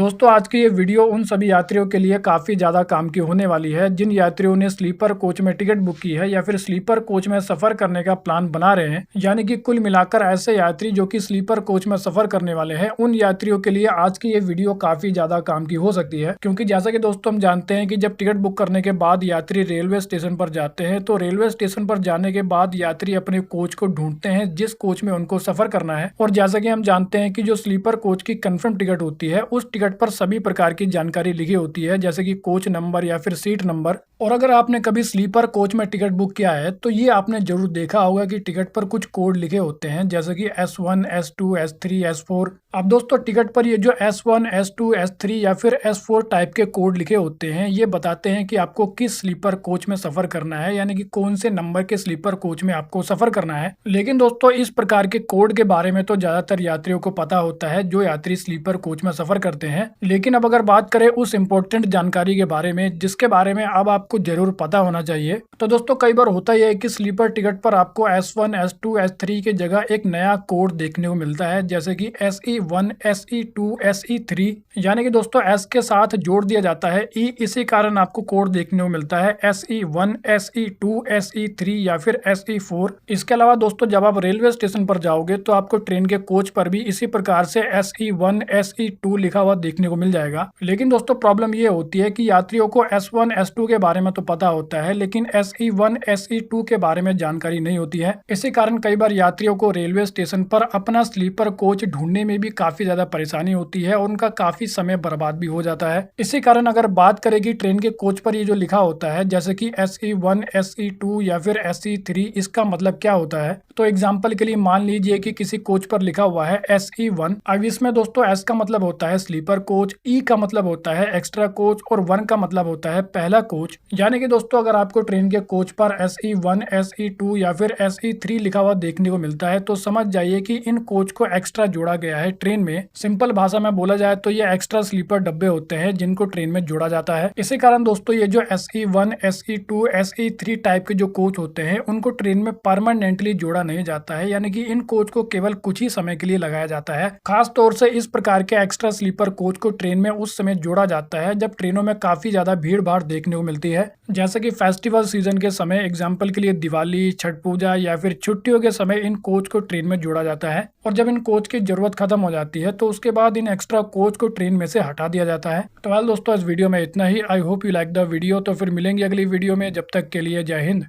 दोस्तों आज की ये वीडियो उन सभी यात्रियों के लिए काफ़ी ज़्यादा काम की होने वाली है जिन यात्रियों ने स्लीपर कोच में टिकट बुक की है या फिर स्लीपर कोच में सफ़र करने का प्लान बना रहे हैं। यानी कि कुल मिलाकर ऐसे यात्री जो कि स्लीपर कोच में सफ़र करने वाले हैं उन यात्रियों के लिए आज की ये वीडियो काफ़ी ज़्यादा काम की हो सकती है। क्योंकि जैसा कि दोस्तों हम जानते हैं कि जब टिकट बुक करने के बाद यात्री रेलवे स्टेशन पर जाते हैं तो रेलवे स्टेशन पर जाने के बाद यात्री अपने कोच को ढूंढते हैं जिस कोच में उनको सफ़र करना है। और जैसा कि हम जानते हैं कि जो स्लीपर कोच की कन्फर्म टिकट होती है उस टिकट पर सभी प्रकार की जानकारी लिखी होती है, जैसे कि कोच नंबर या फिर सीट नंबर। और अगर आपने कभी स्लीपर कोच में टिकट बुक किया है तो ये आपने जरूर देखा होगा कि टिकट पर कुछ कोड लिखे होते हैं, जैसे कि S1, S2, S3, S4। अब दोस्तों टिकट पर ये जो S1, S2, S3 या फिर S4 टाइप के कोड लिखे होते हैं ये बताते हैं कि आपको किस स्लीपर कोच में सफर करना है, यानी कि कौन से नंबर के स्लीपर कोच में आपको सफर करना है। लेकिन दोस्तों इस प्रकार के कोड के बारे में तो ज्यादातर यात्रियों को पता होता है जो यात्री स्लीपर कोच में सफर करते हैं। लेकिन अब अगर बात करें उस इम्पोर्टेंट जानकारी के बारे में जिसके बारे में अब आपको जरूर पता होना चाहिए, तो दोस्तों कई बार होता यह है कि स्लीपर टिकट पर आपको S1, S2, S3 की जगह एक नया कोड देखने को मिलता है, जैसे कि SE1, SE2, SE3। यानी कि दोस्तों S के साथ जोड़ दिया जाता है E, इसी कारण आपको कोड देखने को मिलता है SE1, SE2, SE3 या फिर SE4। इसके अलावा दोस्तों जब आप रेलवे स्टेशन पर जाओगे तो आपको ट्रेन के कोच पर भी इसी प्रकार से SE1, SE2 लिखा हुआ देखने को मिल जाएगा। लेकिन दोस्तों प्रॉब्लम ये होती है कि यात्रियों को S1, S2 के बारे में तो पता होता है लेकिन SE1, SE2 के बारे में जानकारी नहीं होती है। इसी कारण कई बार यात्रियों को रेलवे स्टेशन पर अपना स्लीपर कोच ढूंढने में भी काफी ज्यादा परेशानी होती है और उनका काफी समय बर्बाद भी हो जाता है। इसी कारण अगर बात करें कि ट्रेन के कोच पर ये जो लिखा होता है जैसे कि SE1, SE2 या फिर SE3, इसका मतलब क्या होता है, तो एग्जाम्पल के लिए मान लीजिए कि किसी कोच पर लिखा हुआ है SE1। अब इसमें दोस्तों S का मतलब होता है स्लीपर कोच, E का मतलब होता है एक्स्ट्रा कोच और 1 का मतलब होता है पहला कोच। यानी कि दोस्तों अगर आपको ट्रेन के कोच पर SE1, SE2 या फिर SE3 लिखा हुआ देखने को मिलता है तो समझ जाइए कि इन कोच को एक्स्ट्रा जोड़ा गया है ट्रेन में। सिंपल भाषा में बोला जाए तो ये एक्स्ट्रा स्लीपर डब्बे होते हैं जिनको ट्रेन में जोड़ा जाता है। इसी कारण दोस्तों ये जो SE1, SE2, SE3 टाइप के जो कोच होते हैं उनको ट्रेन में परमानेंटली जोड़ा नहीं जाता है, यानी कि इन कोच को केवल कुछ ही समय के लिए लगाया जाता है। खास तौर से इस प्रकार के एक्स्ट्रा स्लीपर कोच को ट्रेन में उस समय जोड़ा जाता है जब ट्रेनों में काफी ज्यादा भीड़ भाड़ देखने को मिलती है, जैसे कि फेस्टिवल सीजन के समय, एग्जाम्पल के लिए दिवाली, छठ पूजा या फिर छुट्टियों के समय इन कोच को ट्रेन में जोड़ा जाता है। और जब इन कोच की जरूरत खत्म हो जाती है तो उसके बाद इन एक्स्ट्रा कोच को ट्रेन में से हटा दिया जाता है। तो वेल दोस्तों इस वीडियो में इतना ही। I hope you like the video. तो फिर मिलेंगे अगली वीडियो में, जब तक के लिए जय हिंद।